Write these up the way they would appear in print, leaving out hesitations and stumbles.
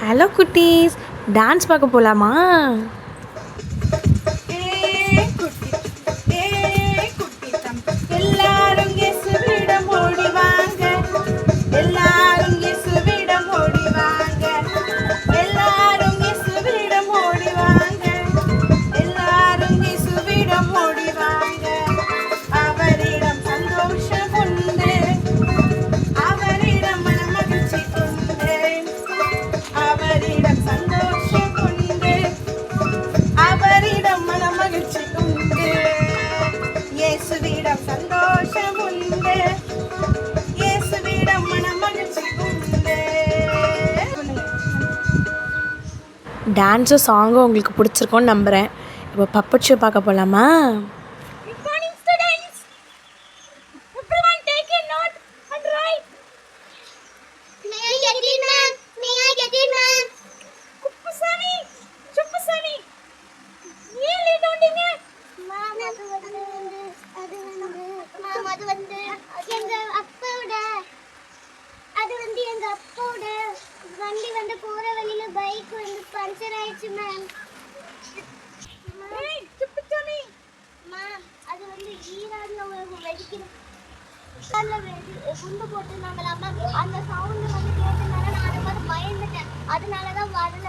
Hello குட்டீஸ், dance பார்க்க போகலாமா? டான்ஸும் சாங்கும் உங்களுக்கு பிடிச்சிருக்கோன்னு நம்புகிறேன். இப்போ பப்பட் ஷோ பார்க்க போகலாமா? வண்டி வந்து போற வழியில பைக் வந்து பஞ்சர் ஆயிடுச்சு மேம். மேம் அது வந்து ஈரான்ல வெடிக்கிற குண்டு போட்டுருந்தாங்களா மேம். அந்த சவுண்ட் வந்து கேட்டனால நான் அதை பார்த்து பயந்துட்டேன். அதனாலதான் வரல.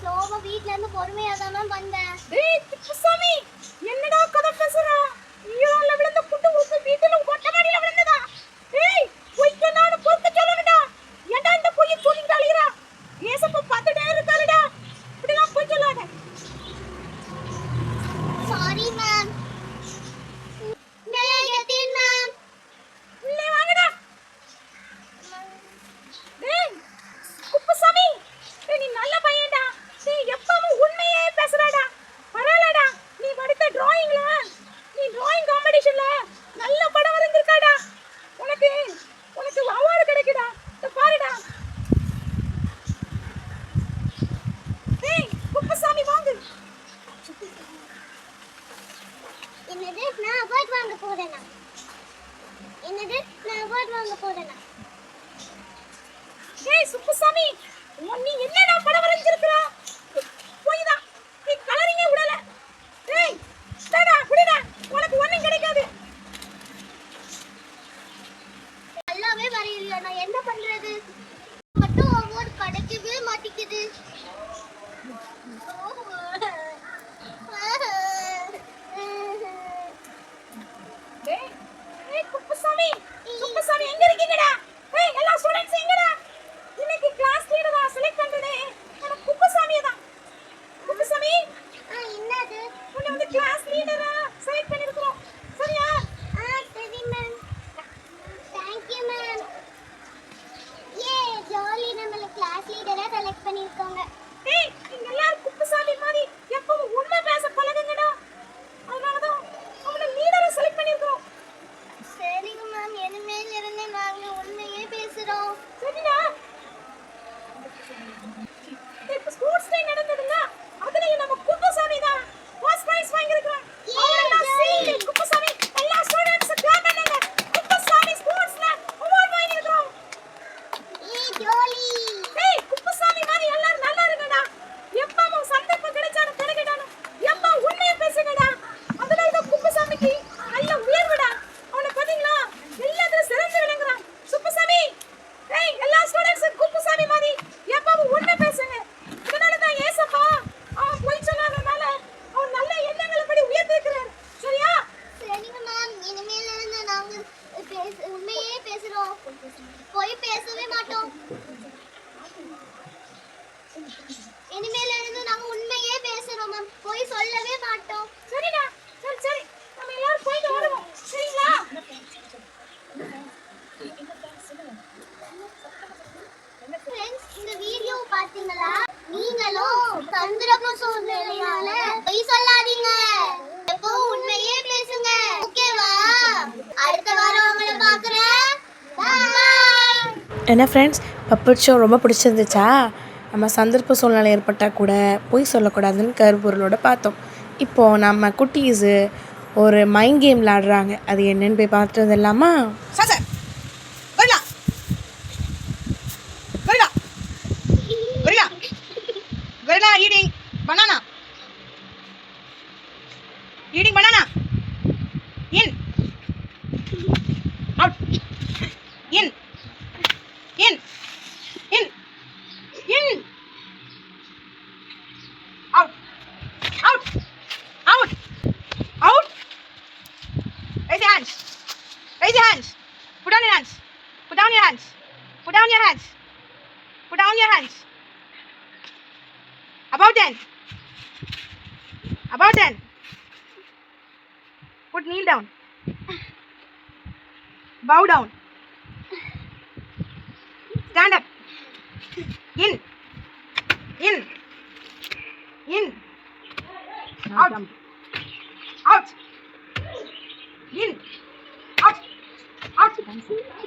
ஸ்லோவா வீட்ல இருந்து பொறுமையா தான் மேம் வந்தேன். என்னடா கதை பேசுற? ஈரான்ல விழுந்த குண்டு உங்க வீட்டுல மொட்டை மாடியில விழுந்ததா? ஏய் பொய்க்க நானு பொறுக்க சொல்லணும்டா. ஏன்டா இந்த பொய்ய சொல்லிட்டு அழுகிறா? ஏசப்பா பார்த்துட்டே இருக்காருடா. இப்படிலாம் பொய் சொல்லாத. Sorry ma'am. May I get in ma'am? உள்ளே வாங்கடா. டேய் குப்புசாமி, நீ நல்ல பையன்டா. நீ எப்பவும் உண்மையே பேசுறடா. பரவாயில்லடா. நீ படித்த டிராயிங்ல நீ டிராயிங் காம்படிஷன்ல நல்ல படம் வரைஞ்சிருக்கடா. உனக்கு அவார்டு கிடைக்குடா. இத பாருடா. டேய் குப்புசாமி வாங்க. என்னது நான் அவார்ட் வாங்க போறேனா? என்னது நான் அவார்ட் வாங்க போறேனா? டேய் சுப்புசாமி, நீ என்னடா படம் வரைஞ்சிருக்கற? போய்டா. நீ கலரிங்கே விடல. டேய் டடா விடுடா. உனக்கு ஒண்ணும் கிடைக்காது. நல்லாவே வரையலையா? நான் என்ன பண்றது? மட்டும் அவார்ட் கிடைக்கவே மாட்டேங்குது. டேய் குப்புசாமி எங்க இருக்கீங்கடா? ஏய் எல்லா ஸ்டூடண்ட்ஸ் எங்கடா? இன்னைக்கு கிளாஸ் லீடரா செலக்ட் பண்றதே நம்ம குப்புசாமியை தான். குப்புசாமி என்னது? உன்னை வந்து கிளாஸ் லீடரா செலக்ட் பண்ணிருக்கோம். சரியா? சரி ma'am. Thank you ma'am. Jolly, நம்மள கிளாஸ் லீடரா செலக்ட் பண்ணிருக்காங்க. டேய் நீங்க எல்லாரும் குப்புசாமி மாதிரி எப்பவும் உண்மை பேச பழகுங்கடா. அதனாலதான் அவனை லீடரா செலக்ட் பண்ணிருக்கோம். சரிங்க மேம். இனிமேல் இருந்து நாங்க உண்மையே பேசுறோம். சரிடா. இப்ப ஸ்போர்ட்ஸ் டே நடந்ததுல அதுலயும் நம்ம குப்புசாமி தான் ஃபர்ஸ்ட் பிரைஸ் வாங்கிருக்கான். அவரெல்லாம் சீ குப்புசாமி எல்லா ஸ்டூடண்ட்ஸ் கிளாப் பண்ணுங்க. குப்புசாமி ஸ்போர்ட்ஸ்ல அவார்ட் வாங்கிருக்கான். ஜாலி. டேய் குப்புசாமி மாதிரி எல்லாரும் நல்லா இருங்கடா. எப்பவும் சந்தர்ப்பம் கிடைச்சாலும் கிடைக்கடானு எப்ப உண்மையை பேசுங்கடா. அதுல இந்த குப்புசாமிக்கு நல்ல உயர்வுடா. அவனை பாத்தீங்களா எல்லாத்தையும் சிறந்து விளங்குறான். சுப்புசாமி டேய் எல்லா ஸ்டூடண்ட்ஸ் குப்புசாமி மாதிரி எப்பவும் உண்மை பேசுங்க. இதனாலதான் ஏசப்பா அவன் பொய் சொல்லாதனால அவன் நல்ல எண்ணங்களை படி உயர்த்திருக்கிறார். சரியா? சரிங்க மேம். இனிமேல் இருந்து நாங்க உண்மையே பேசுறோம். போய் பேசவே மாட்டோம். இனிமேல் இருந்து நாங்க உண்மையே பேசுறோம் மேம். போய் சொல்லவே மாட்டோம். சரிடா. சரி நம்ம எல்லாரும் போயிட்டு வருவோம். சரிங்களா? ஃப்ரெண்ட்ஸ், இந்த வீடியோ பாத்தீங்களா? நீங்களும் சந்திரப்பு சூழ்நிலையால பொய் சொல்லாதீங்க. எப்பவும் உண்மையே பேசுங்க. ஓகேவா? அடுத்த வாரம் உங்களை பார்க்கறேன். பாய். என்ன ஃப்ரெண்ட்ஸ், பப்பட் ஷோ ரொம்ப பிடிச்சிருந்துச்சா? நம்ம சந்தர்ப்ப சூழ்நிலை ஏற்பட்டால் கூட பொய் சொல்லக்கூடாதுன்னு கருப்பொருளோட பார்த்தோம். இப்போது நம்ம குட்டீஸு ஒரு மைண்ட் கேம் விளாடுறாங்க. அது என்னன்னு போய் பார்த்துட்டு வந்துடலாமா? சார் வரலாம் வரலாம் வரலாம். your hands. Put down your hands. About 10. About 10. Put kneel down. Bow down. Stand up. In. In. In. Out. Out. In. Out. Out.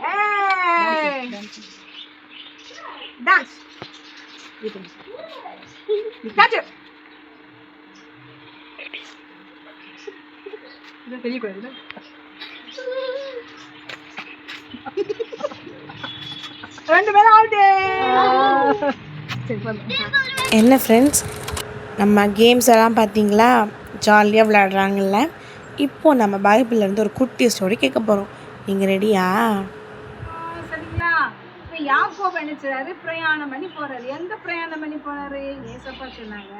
Hey. Dance. Touch it. ரெண்டு பேரும் அவுட். என்ன ஃப்ரெண்ட்ஸ், நம்ம கேம்ஸ் எல்லாம் பார்த்தீங்களா, ஜாலியாக விளையாடுறாங்கல்ல. இப்போது நம்ம பைபிள்லேருந்து ஒரு குட்டி ஸ்டோரி கேட்க போகிறோம். நீங்கள் ரெடியா? சரிங்களா? இப்போ யாக்கோபு என்ன செய்றாரு? பிரயாணம் பண்ணி போறாரு. எங்க பிரயாணம் பண்ணி போறாரு? ஏசப்பா சொன்னாங்க,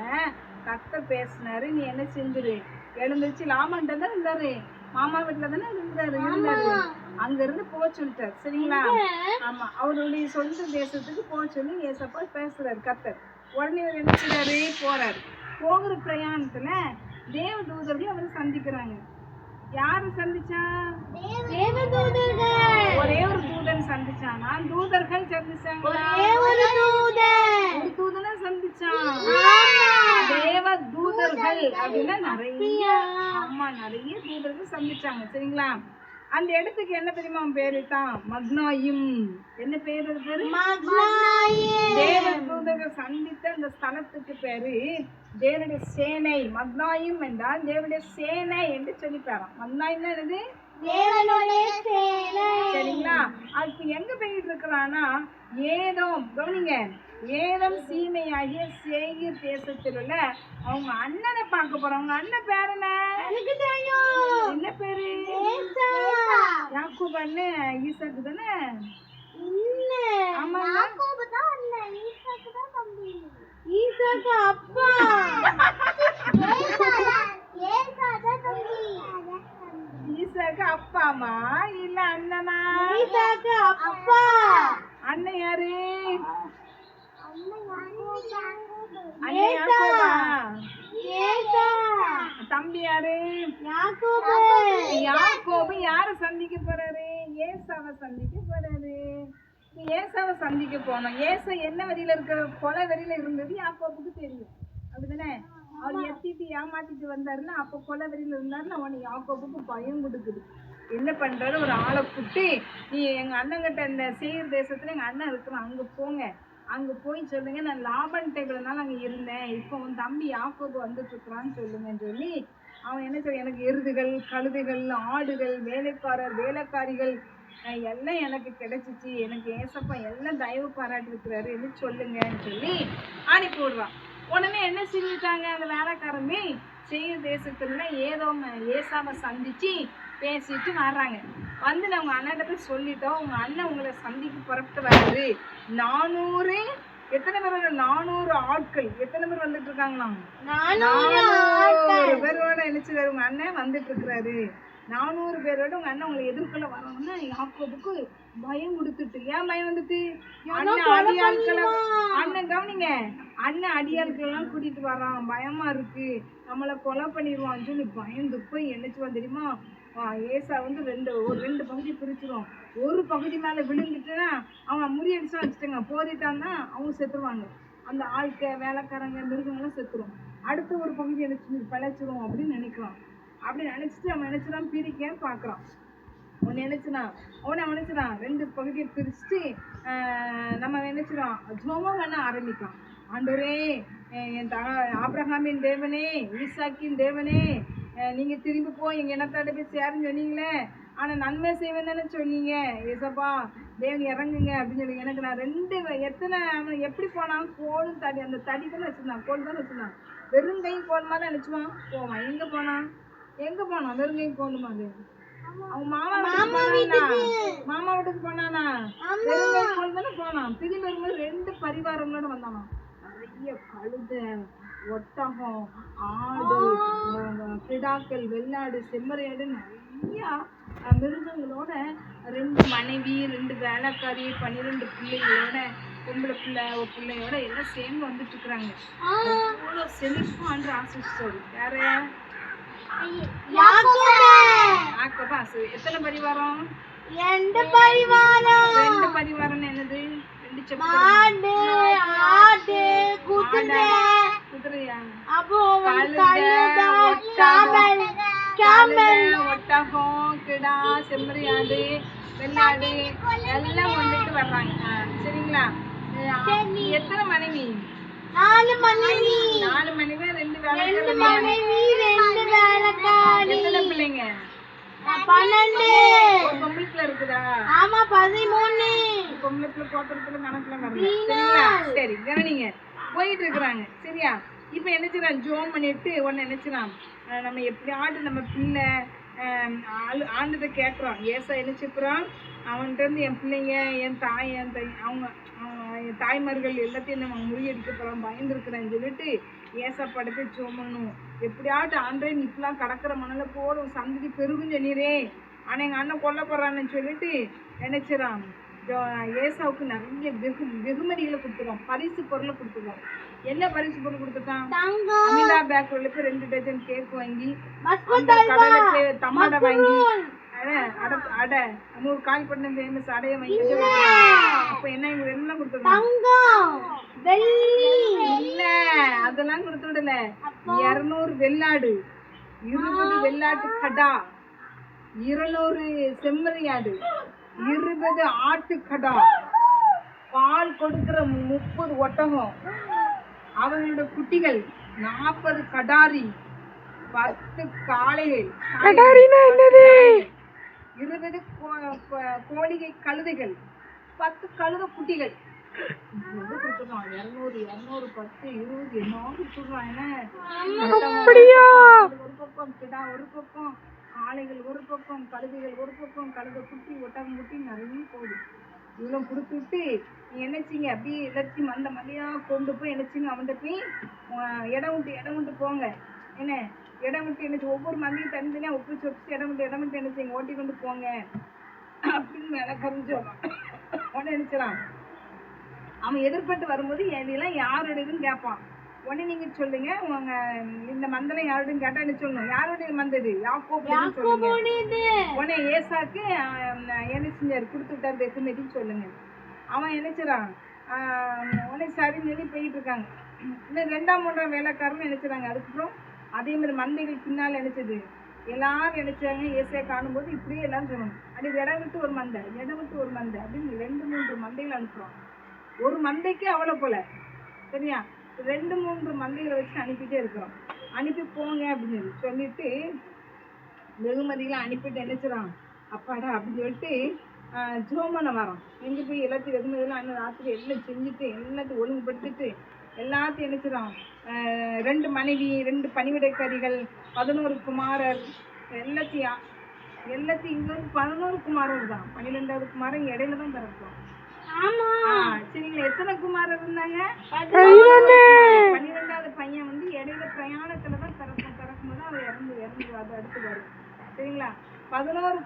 கர்த்தர் பேசினாரு, நீ என்ன செஞ்சிரு, எழுந்திருச்சு லாமான்ட்ட தான் இருந்தாரு, மாமா வீட்டுல தானே இருந்தாரு. அங்க இருந்து போக சொல்லிட்டாரு. சரிங்களா? ஆமா, அவருடைய சொந்த தேசத்துக்கு போக சொல்லி ஏசப்பா பேசுறாரு கர்த்தர். உடனே அவர் என்ன செய்றாரு? போறாரு. போகிற பிரயாணத்துல தேவ தூதர்களையும் அவர் சந்திக்கிறாங்க. யாரு சந்திச்சா? ஒரே ஒரு தூதன் சந்திச்சானா? தூதர்கள் சந்திச்சாங்களா? ஒரு தூதனை சந்திச்சான். தேவ தூதர்கள் அப்படின்னா நிறைய, ஆமா, நிறைய தூதர்கள் சந்திச்சாங்க. சரிங்களா? அந்த இடத்துக்கு என்ன தெரியுமா பேரு தான்? மக்னாயிம். என்ன பேரு? தேவ தூதர்கள் சந்தித்த அந்த ஸ்தலத்துக்கு பேரு தேவனுடைய சேனை. மக்னாயிம் என்றால் தேவனுடைய சேனை என்று சொல்லிப்பாராம். மக்னாயிம் என்னது? சரிங்களா? அதுக்கு எங்க போயிட்டு இருக்கிறான்னா, ஏதோம், கவனிங்க, ஏதம் சீமையாகிய சேயீர் தேசத்தில் உள்ள அவங்க அண்ணனை பார்க்க போறோம். அவங்க அண்ணன் பேர் என்ன? என்ன பேரு? யாக்கோபு அண்ணன் ஈசாக்கு தானே? ஆமா, ஈசாக்கு அப்பா. ஈசாக்கு அப்பாமா இல்ல அண்ணனா? ஈசாக்கு அப்பா. அண்ணன் யாரு? அண்ணன் யாக்கோபா. தம்பி யாரு? யாக்கோபு யார சந்திக்க போறாரு? ஏசாவை சந்திக்க போறாரு. ஏசாவை சந்திக்க போனோம். ஏசா என்ன வரியில இருக்கிற? கொலை வரியில இருந்தது யாக்கோபுக்கு தெரியும். அப்படிதானே? அவர் எத்திட்டு ஏமாத்திட்டு வந்தாருன்னா, அப்ப கொலை வரியில இருந்தாருன்னா அவனை யாக்கோபுக்கு பயம் கொடுக்குது. என்ன பண்றாரு? ஒரு ஆளை கூட்டி, நீ எங்க அண்ணங்கிட்ட இந்த சேயீர் தேசத்துல எங்க அண்ணன் இருக்கிறான், அங்க போங்க, அங்க போய் சொல்லுங்க, நான் லாபன் டேபிள்னால அங்க இருந்தேன், இப்போ உன் தம்பி யாக்கோபு வந்துட்டு இருக்கிறான்னு சொல்லுங்கன்னு சொல்லி அவன் என்ன சொல்ல, எனக்கு எருதுகள், கழுதைகள், ஆடுகள், வேலைக்காரர், வேலைக்காரிகள் எல்லாம் எனக்கு கிடைச்சிச்சு, எனக்கு ஏசப்பா எல்லாம் தயவு பாராட்டி இருக்கிறாரு என்று சொல்லுங்கன்னு சொல்லி அனுப்பி விடுறான். உடனே என்ன செஞ்சுட்டாங்க? அந்த வேலைக்காரமே சேயீர் தேசத்துல ஏதோ ஏசாவை சந்திச்சு பேசிட்டு வர்றாங்க. வந்து நான் உங்க அண்ணன் போய் சொல்லிட்டோம், உங்க அண்ணன் உங்களை சந்திக்கு புறப்பட்டு வர்றாரு. 400 எத்தனை பேர்? 400 ஆட்கள். எத்தனை பேர் வந்துட்டு இருக்காங்களாம்? 400 பேரோட நினைச்சு உங்க அண்ணன் வந்துட்டு இருக்கிறாரு. 400 பேரோட உங்க அண்ணன் உங்களை எதிர்கொள்ள வரணும்னா யாக்கோபுக்கு பயம் கொடுத்துட்டு. ஏன் பயம் வந்துட்டு? அண்ணன் அடியாட்களை, அண்ணன் கவனிங்க, அண்ணன் அடியாட்கள் எல்லாம் கூட்டிட்டு வரான், பயமா இருக்கு, நம்மளை கொலை பண்ணிடுவான்னு சொல்லி பயந்து போய் என்னச்சுவான் தெரியுமா? ஏசா வந்து ரெண்டு பகுதி பிரிச்சிடும். ஒரு பகுதி மேல விழுந்துட்டுன்னா அவன் முறியடிச்சா வச்சுட்டாங்க, போதிட்டான்னா அவங்க செத்துருவாங்க. அந்த ஆட்க, வேலைக்காரங்க, மிருகங்கள்லாம் செத்துரும். அடுத்த ஒரு பகுதி நினைச்சு பிழைச்சிரும் அப்படின்னு நினைக்கிறான். அப்படி நினைச்சிட்டு அவன் நினைச்சுதான் பிரிக்க பாக்குறான். அவன் நினைச்சுறான் 2 பகுதியை பிரிச்சுட்டு நம்ம நினைச்சுறான் ஜோமம் பண்ண ஆரம்பிக்கலாம். ஆண்டவரே, என் ஆபிரகாமின் தேவனே, ஈசாக்கின் தேவனே, நீங்க திரும்பி போய் எங்க இனத்தோட போய் சேருன்னு சொன்னீங்களே, ஆனா நன்மை செய்வேன் தானே சொன்னீங்க, ஏசப்பா தேவன் இறங்குங்க அப்படின்னு சொல்லி. எனக்கு நான் எத்தனை அவன் எப்படி போனான்? கோலும் தடி, அந்த தடி தானே வச்சிருந்தான், கோல் தானே வச்சிருந்தான். வெறுங்கை கோல் மாதிரி நினைச்சுவான் போவான். எங்க போனான்? வெறுங்கை கோல் மாதிரி. அவன் மாமா வீட்டுக்கு போனானா? வெறுங்கை கோல் தானே போனான். திரும்பி வரும்போது 2 பரிவாரங்களோட வந்தானா. நிறைய கழுதை, ஒட்டகம், ஆடு, கிடாக்கள், வெள்ளாடு, செம்மறியாடு, நிறையா மிருகங்களோட 2 மனைவி, 2 வேலைக்காரி, 12 பிள்ளைகளோட, பொம்பளை பிள்ளை ஒரு பிள்ளையோட எல்லாம் சேர்ந்து வந்துட்டு இருக்கிறாங்க. அவ்வளோ செழிப்பான்ற ஆசிஸ்டர் யாரு? யாக்கோபா. எத்தனை பரிவாரம்? 2 பரிவாரம். 2 பரிவாரம் என்னது? 2 மாடு, ஆடு, குதிரையா? அப்புறம் கழுதை, ஒட்டகம், கிடா, செம்மறியாடு, வெள்ளாடு எல்லாம் கொண்டுட்டு வர்றாங்க. சரிங்களா? எத்தனை மனைவி? 4 மனைவி. 4 மனைவி, 2 வேலைக்காரி. 2 மனைவி, 2 வேலைக்காரி. எத்தனை பிள்ளைங்க? 12. ஒரு பொம்பளை பிள்ளை இருக்குதா? ஆமா 13. பொம்பளை பிள்ளை கோத்திரத்துல கணக்குல வரல. சரிங்களா? சரி, கவனிங்க. போயிட்டு இருக்கிறாங்க. சரியா? இப்ப என்ன செய்யறான்? ஜோம் பண்ணிட்டு உடனே நினைச்சிடான், நம்ம எப்படியாவது நம்ம பிள்ளை ஆண்டுகிட்ட கேட்குறோம். ஏசா என்ன செய்றான்? அவன்கிட்ட இருந்து என் பிள்ளைங்க, என் அவங்க என் தாய்மார்கள் எல்லாத்தையும் நம்ம முறியடிக்க போகிறோம், பயந்துருக்குறேன்னு சொல்லிட்டு ஏசா படத்தை சோமணும். எப்படியாட்டு ஆண்டே நீ இப்பெல்லாம் கடக்கிற மணலை போல சந்ததி பெருகும் சொன்னீரே, ஆனால் எங்கள் அண்ணன் கொல்லப்படுறான்னு சொல்லிட்டு நினைச்சிடான். ஏசாவுக்கு நிறைய வெகுமதிகளை கொடுத்துருவான், பரிசு பொருளை கொடுத்துருவான். என்ன பரிசு பொருள் கொடுத்துட்டான்? அமிதா பேக்கரில் போய் 2 டஜன் கேக் வாங்கி, அந்த கடையில் போய் தம்மாடை வாங்கி, அடை 100 கால் பண்ண ஃபேமஸ் அடையை வாங்கி. அப்ப என்ன என்ன கொடுத்துருக்காங்க? இல்ல, அதெல்லாம் கொடுத்து விடல. 200 வெள்ளாடு, 20 வெள்ளாட்டு கடா, 200 செம்மறியாடு, 20 ஆட்டு கடா, பால் கொடுக்கிற 30 ஒட்டகம், அவங்களோட குட்டிகள் 40 கடாரி, 10 காளைகள், 20 கோழிகை கழுதைகள், 10 கழுத குட்டிகள். 200, 200, 10, 20 என்ன கொடுத்துடுறான். ஒரு பக்கம் கிடா, ஒரு பக்கம் காளைகள், ஒரு பக்கம் கழுதைகள், ஒரு பக்கம் கழுத குட்டி, ஒட்டகம் குட்டி நிறைய போகுது. இவ்வளோ கொடுத்துட்டு நீ என்னச்சிங்க அப்படியே எல்லாத்தையும் மந்த மல்லியாக கொண்டு போய் என்னச்சிங்க அவன்கிட்ட போய் இடம் விட்டு போங்க. என்ன இடம் விட்டு என்னச்சு ஒவ்வொரு மந்தையும் தனித்தனியாக ஒப்பிச்சு இடம் விட்டு என்னச்சிங்க ஓட்டி கொண்டு போங்க அப்படின்னு மேலே கரிஞ்சோம். உடனே நினைச்சிடான். அவன் எதிர்பட்டு வரும்போது இதெல்லாம் யாரோடதுன்னு கேட்பான். உடனே நீங்க சொல்லுங்க, உங்க இந்த மந்தனை யாரோடன்னு கேட்டா என்ன சொல்லணும்? யாரோடைய மந்தது? யாக்கோபுன்னு சொல்லுங்க. உடனே ஏசாக்கு என்ன செஞ்சாரு? கொடுத்து விட்டார் வெகுமதின்னு சொல்லுங்க. அவன் நினைச்சிடான். உடனே சரின்னு சொல்லி போயிட்டு இருக்காங்க. இன்னும் 2ஆம் 3ஆம் வேலைக்காரன்னு நினைச்சிடாங்க. அதுக்கப்புறம் அதே மாதிரி மந்தைகள் பின்னால் நினைச்சது எல்லாரும் நினைச்சாங்க. ஏசையை காணும்போது இப்படியே எல்லாம் சொல்லணும். அப்படி இடம் விட்டு ஒரு மந்தை, இடம் விட்டு ஒரு மந்தை அப்படின்னு 2-3 மந்தைகள் அனுப்புறோம். ஒரு மந்தைக்கு அவ்வளோ போல. சரியா? 2-3 மந்தைகளை வச்சு அனுப்பிட்டே இருக்கிறோம். அனுப்பி போங்க அப்படின்னு சொல்லிட்டு வெகுமதிகளை அனுப்பிட்டு நினைச்சிடான். அப்பாடா அப்படின்னு சொல்லிட்டு ஜோமனை வரோம். எங்கே போய் எல்லாத்தையும் வெகுமதியெல்லாம் அன்ன ராத்திரி எல்லாம் செஞ்சுட்டு எல்லாத்தையும் ஒழுங்குபடுத்திட்டு எல்லாத்தையும் நினைச்சிடான். 2 மனைவி, 2 பணிவிடைக்காரிகள், 11 குமாரர், எல்லாத்தையும் இன்னொரு 11 குமாரர் தான். 12வது குமாரன் இடையில தான் பிறக்கும். சரிங்களா? எத்தனை குமாரர் இருந்தாங்க? 12வது பையன் வந்து இடையில பிரயாணத்துல தான் பிறக்கும்போது அவர் இறந்து அது அடுத்து வரும். சரிங்களா? 11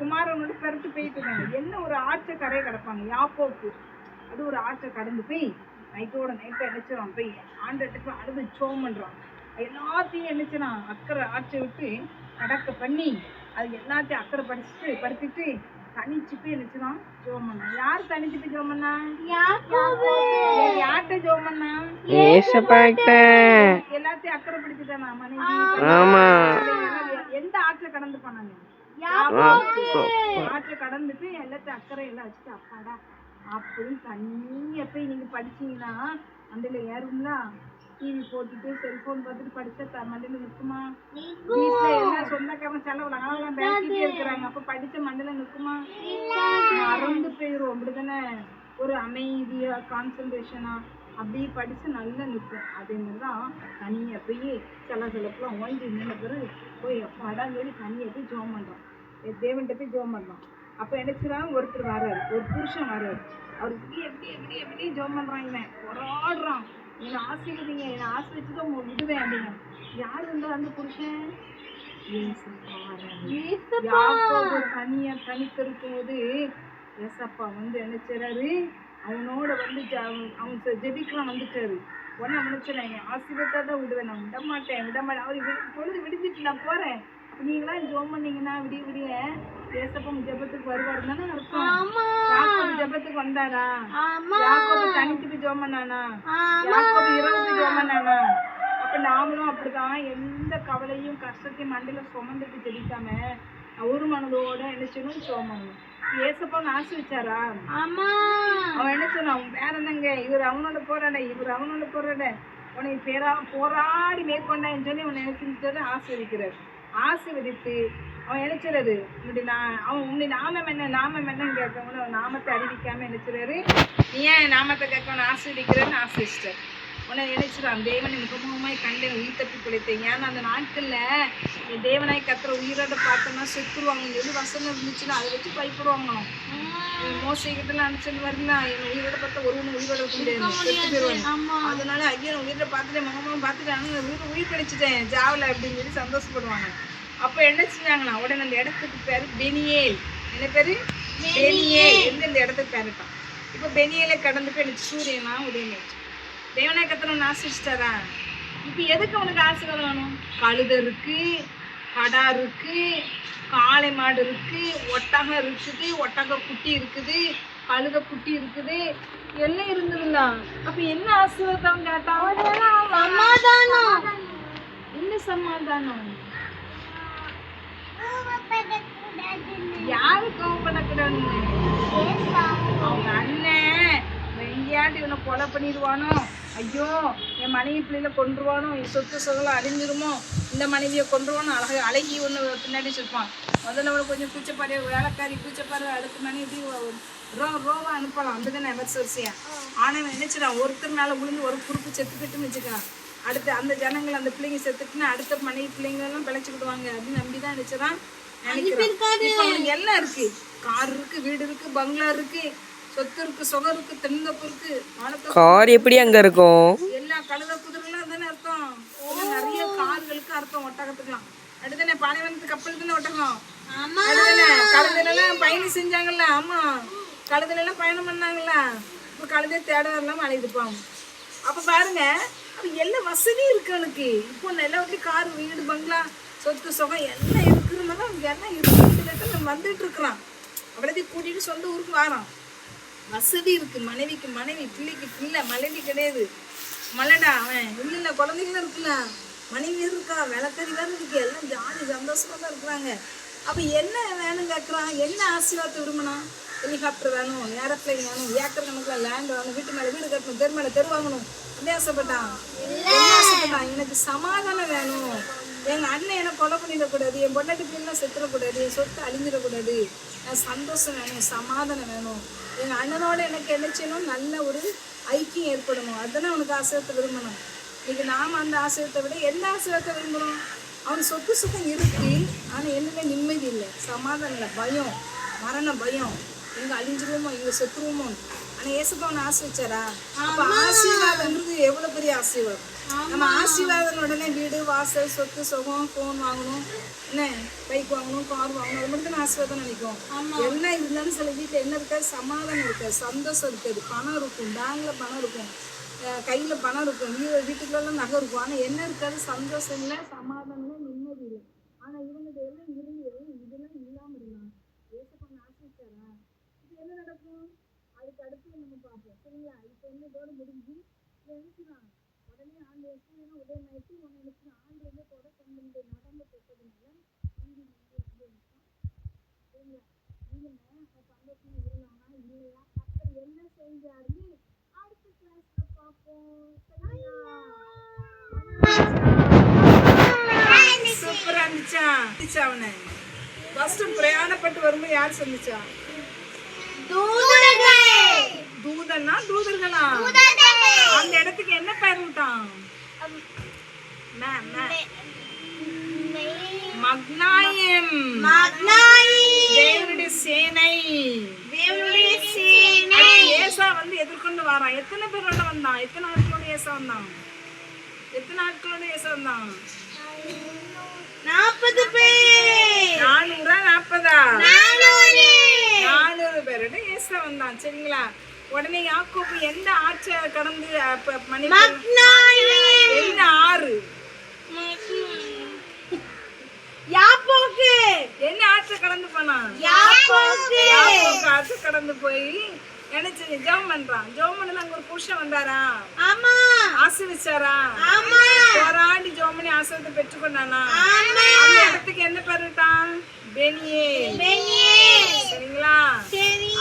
குமாரனோட பிறத்து போயிட்டு இருக்காங்க. என்ன ஒரு ஆற்றை கரையை கிடப்பாங்க யாக்கோப்பு. அது ஒரு ஆற்றை கடந்து போய் நைட்டோட நைட்டை நினைச்சிடான். போய் ஆண்டத்துக்கு அழுது சோம் பண்றான். எல்லாத்தையும் நினைச்சிடான். அக்கறை ஆற்றை விட்டு கடக்க பண்ணி அது எல்லாத்தையும் அக்கறை படுத்திட்டு தனிச்சு போய் நினைச்சுதான் ஜோம் பண்ணா. யாரு தனிச்சு போய் ஜோம் பண்ணா? யார்கிட்ட ஜோம் பண்ணா? எல்லாத்தையும் அக்கறை படுத்திட்டானா மனைவி? எந்த ஆற்றை கடந்து போனாங்க? ஆற்றை கடந்துட்டு எல்லாத்தையும் அக்கறை எல்லாம் வச்சுட்டு அப்பாடா அப்படின்னு தனியா போய் நீங்க படிச்சீங்கன்னா மண்டையில ஏறும்ல. டிவி போட்டுட்டு செல்போன் பார்த்துட்டு படிச்சா மண்டையில நிற்குமா? வீட்டுல எல்லாம் சொந்தக்காரன் செலவுலாம் பேசிட்டே இருக்கிறாங்க. அப்ப படிச்ச மண்டையில நிற்குமா? மறந்து போயிரும். அப்படிதானே? ஒரு அமைதியா கான்சன்ட்ரேஷனா அப்படியே படிச்சு நல்லா நிற்கும். அதே மாதிரிதான் தனியா போய் செலப்புலாம் ஓய்ந்து நின்ன பிறகு போய் அப்பாடான்னு சொல்லி தனியா போய் ஜோம் பண்றோம். தேவன்கிட்ட போய் ஜோம் பண்றோம். அப்ப நினைச்சுதான் ஒருத்தர் வர்றாரு, ஒரு புருஷன் வர்றாரு. அவர் எப்படி ஜோம் பண்றாங்க, போராடுறான். என்னை ஆசீர்வதிங்க, என்னை ஆசீர்வதிச்சுட்டு உங்க விடுவேன் அப்படிங்க. யார் இருந்தா அந்த புருஷன்? யாக்கோபு தனித்திருக்கும் போது ஏசப்பா வந்து என்ன செய்றாரு, அவனோட வந்து அவன் ஜெபிக்கலாம் வந்துட்டாரு. உடனே அவனுக்கு நான் ஆசீர்வதித்தா தான் விடுவேன், நான் விட மாட்டேன். அவர் பொழுது விடிஞ்சிட்டு நான் போறேன். நீங்களாம் ஜெபம் பண்ணீங்கன்னா விடிய விடிய ஏசப்பா ஜெபத்துக்கு வருவாரு தானே அர்த்தம். யாக்கோபு ஜெபத்துக்கு வந்தாரா? யாக்கோபு தனித்துக்கு ஜெபம் பண்ணானா? யாக்கோபு இரவுக்கு ஜெபம் பண்ணானா? அப்ப நாமளும் அப்படிதான் எந்த கவலையும் கஷ்டத்தையும் மண்டையில சுமந்துட்டு ஜெபிக்காம ஒரு மனதோட என்ன செய்யணும், ஜெபம் பண்ணணும். ஏசப்பா ஆசீர்வதிச்சாரா? அவன் என்ன சொன்னான், வேற என்னங்க இவர் அவனோட போராட உன்னை போராடி மேற்கொண்டான்னு சொல்லி அவனை என்ன செஞ்சுட்டு ஆசீர்வதிக்கிறார். ஆசீர்வதித்து அவன் நினைச்சுறாரு உன்னை நாமம் என்னன்னு கேட்கவன நாமத்தை அறிவிக்காம நினைச்சுறாரு. நீ ஏன் நாமத்தை கேட்கவன ஆசீர்வதிக்கிறேன்னு ஆசீர்வதிச்சார். உன்னை நினைச்சிடான் தேவனை முகமுகமாய் கண்டேன், உயிர் தப்பி பிழைத்தேன். ஏன்னா அந்த நாட்கள்ல என் தேவனாய் கத்துற உயிரோட பார்த்தோம்னா செத்துருவாங்கன்னு சொல்லி வசனம் இருந்துச்சுன்னா அதை வச்சு பயப்படுவாங்க. மோசைக்கிட்டலாம் அனுப்பிச்சு வரலாம், என் உயிரோட பார்த்தா ஒருவன் உயிரோட இருக்க முடியாது, செத்து போயிடுவாங்க. அதனால ஐயா உயிரை பார்த்துட்டு முகமுகம் பார்த்துட்டு உயிர் கிடைச்சிட்டேன் ஜாவல அப்படின்னு சொல்லி சந்தோஷப்படுவாங்க. அப்ப என்ன செஞ்சாங்கன்னா உடனே அந்த இடத்துக்கு பேரு பெனியேல். என்ன பேரு? பெனியேல். இந்த இடத்துக்கு பேருட்டான். இப்ப பெனியேலை கடந்து போய் எனக்கு சூரியனா உதயமாச்சு. தேவனாய் கத்தனை ஆசீர்வதிச்சிட்டாரா? இப்ப எதுக்கு அவனுக்கு ஆசீர்வாதம் வேணும்? கழுதை இருக்கு, கடா இருக்கு, காளை மாடு இருக்கு, ஒட்டகம் இருக்குது, ஒட்டக குட்டி இருக்குது, கழுதை குட்டி இருக்குது, எல்லாம் இருந்ததுல. அப்ப என்ன ஆசீர்வாதம் கேட்டான்? சமாதானம். என்ன சமாதானம்? யாரு கோவப்படக்கூடாதுன்னு அவங்க அண்ணன் எங்கேயாண்டு இவனை கொலை பண்ணிடுவானோ, ஐயோ என் மனைவி பிள்ளைல கொண்டுருவானோ, என் சொத்து சொகலாம் அழிஞ்சிருமோ, இந்த மனைவியை கொண்டுருவானோ, அழகி ஒன்று பின்னாடி சொல்லுவான். முதல்ல அவளை கொஞ்சம் கூச்சப்பாரு, வேலைக்காரி கூச்சப்பாரு, அடுத்த மனைவி ரோவா அனுப்பலாம். அதுதானே எமர்ஜென்சியா. ஆனால் நினைச்சிடான் ஒருத்தர் மேலே விழுந்து ஒரு குறுப்பு செத்துக்கிட்டுன்னு வச்சுக்கலாம். அடுத்து அந்த ஜனங்கள் அந்த பிள்ளைங்க செத்துட்டுன்னா அடுத்த மனைவி பிள்ளைங்களெல்லாம் பிழைச்சிக்கிடுவாங்க அப்படின்னு நம்பி தான் நினைச்சிடான் நினைக்கிறேன். இப்போ அவனுக்கு எல்லாம் இருக்கு, கார் இருக்கு, வீடு இருக்கு, பங்களா இருக்கு, சொத்து இருக்கு, சொகம் இருக்கு, தென்னப்பு இருக்கு, கார் எப்படி அங்க இருக்கும்? எல்லா கழுத குதிரைலாம் தானே அர்த்தம். நிறைய கார்களுக்கு அர்த்தம் ஒட்டகத்துக்கலாம். அடுத்தானே பாலைவனத்து கப்பல் தானே ஒட்டகம். அடுத்தானே கழுதையில எல்லாம் பயணம் செஞ்சாங்கல்ல. ஆமா, கழுதையில எல்லாம் பயணம் பண்ணாங்கல்ல. இப்போ கழுதையை தேட வரலாம் அழைதுப்பாங்க. அப்ப பாருங்க, அப்ப எல்லா வசதி இருக்கு அவனுக்கு. இப்போ நல்லா வந்து கார், வீடு, பங்களா, சொத்து சொகம் எல்லாம் இருக்குதுனால அவனுக்கு எல்லாம் இருக்கு. வந்துட்டு இருக்கிறான், அவ்வளோத்தையும் கூட்டிட்டு சொந்த ஊருக்கு வாரான். வசதி இருக்கு, மனைவிக்கு மனைவி, பிள்ளைக்கு பிள்ளை, மனைவி கிடையாது மலடா அவன் இல்லை, குழந்தைங்களும் இருக்குல்ல, மனைவி இருக்கா, விளக்கறி வேறு இருக்கு, எல்லாம் ஜாலி சந்தோஷமா தான் இருக்கிறாங்க. அப்போ என்ன வேணும் கேட்குறான், என்ன ஆசீர்வாதத்தை விரும்பினான்? ஹெலிகாப்டர் வேணும், ஏரோப்ளைன் வேணும், ஏக்கர் கணக்கில் லேண்ட் வேணும், வீட்டு மேலே வீடு கட்டணும், தெரு மேலே தெரு வாங்கணும், என்ன ஆசைப்பட்டான்? எனக்கு சமாதானம் வேணும். எங்கள் அண்ணன் என்னை கொலை பண்ணிடக்கூடாது, என் பொண்டாட்டி பிள்ளைலாம் செத்துடக்கூடாது, என் சொத்து அழிஞ்சிடக்கூடாது, சந்தோஷம் வேணும், சமாதானம் வேணும். எங்கள் அண்ணனோட எனக்கு என்ன செய்யணும், நல்ல ஒரு ஐக்கியம் ஏற்படணும். அதுதானே அவனுக்கு ஆசீர்வாதத்தை விரும்பணும். இன்னைக்கு நாம் அந்த ஆசீர்வாதத்தை விட எந்த ஆசீர்வாதத்தை விரும்புகிறோம்? அவன் சொத்து சுத்தம் இருக்கு, ஆனால் என்னென்ன நிம்மதி இல்லை, சமாதானம் இல்லை, பயம், மரண பயம், எங்கே அழிஞ்சிருவோமோ, எங்கே செத்துருவோமோ. ஆனால் ஏசப்பா அவனை ஆசீர்வதிச்சாரா? அப்போ ஆசீர்வாதம்ன்றது எவ்வளோ பெரிய ஆசீர்வாதம். நம்ம ஆசீர்வாதம் உடனே வீடு, வாசல், சொத்து சுகம், ஃபோன் வாங்கணும், என்ன பைக் வாங்கணும், கார் வாங்கணும், அது மட்டும் தான் ஆசீர்வாதம் நினைக்கும். என்ன இருந்தாலும் சில வீட்டில் என்ன இருக்காது, சமாதானம் இருக்காது, சந்தோஷம் இருக்காது. பணம் இருக்கும், பேங்க்ல பணம் இருக்கும், கையில் பணம் இருக்கும், வீட்டுக்குள்ளெல்லாம் நகை இருக்கும், ஆனால் என்ன இருக்காது, சந்தோஷம் இல்லை, சமாதானம் இல்லை, நிம்மதி இல்லை. ஆனால் இவங்க எல்லாம் இருந்து இதெல்லாம் இல்லாமல் இருந்தாங்க. ஏசப்பா ஆசீர்வதிச்சாரா? இது என்ன நடக்கும்? அதுக்கு அடுத்து நம்ம பார்ப்போம், சரிங்களா? இப்போ வந்து இதோட முடிஞ்சு நினைச்சுதான் உடனே ஆண்டு சூரியனை உதயமாயிட்டு உன்னை நினைச்சு ஆண்டு வந்து தொடர் பன்னெண்டு நடந்து போட்டதுனால இங்கே சரிங்களா? இவங்க சந்தோஷமா இருந்தாங்கன்னா இல்லையா, கத்தர் என்ன செஞ்சாருன்னு அடுத்த கிளாஸ்ல பார்ப்போம். சூப்பரா இருந்துச்சா? அவனை ஃபர்ஸ்ட் பிரயாணப்பட்டு வரும்போது யார் சொன்னிச்சா? தூதனா தூதர்களா? அந்த இடத்துக்கு என்ன பேர் விட்டான்? மக்னாயிம். தேவனுடைய சேனை. அடுத்து ஏசா வந்து எதிர்கொண்டு வரான். எத்தனை பேரோட வந்தான்? எத்தனை ஆட்களோட ஏசா வந்தான்? 40 பேர். 400 பேரோட ஏசா வந்தான். சரிங்களா? உடனே யாக்கோபு எந்த ஆற்றை கடந்து என்ன ஆறு? என்ன ஆற்றை கடந்து போனான்? யாப்போக்கு ஆற்றை கடந்து போய் நினைச்சு ஜெபம் பண்றான். ஜெபம் பண்ணல அங்க ஒரு புருஷன் வந்தாரா? ஆசீர்வதிச்சாரா? போராடி ஜெபம் பண்ணி ஆசீர்வாதத்தை பெற்றுக்கொண்டானா? அந்த இடத்துக்கு என்ன பேர் விட்டான்? பெனியேல். சரிங்களா?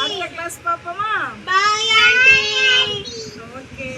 அடுத்த கிளாஸ் பாப்போமா? ஓகே.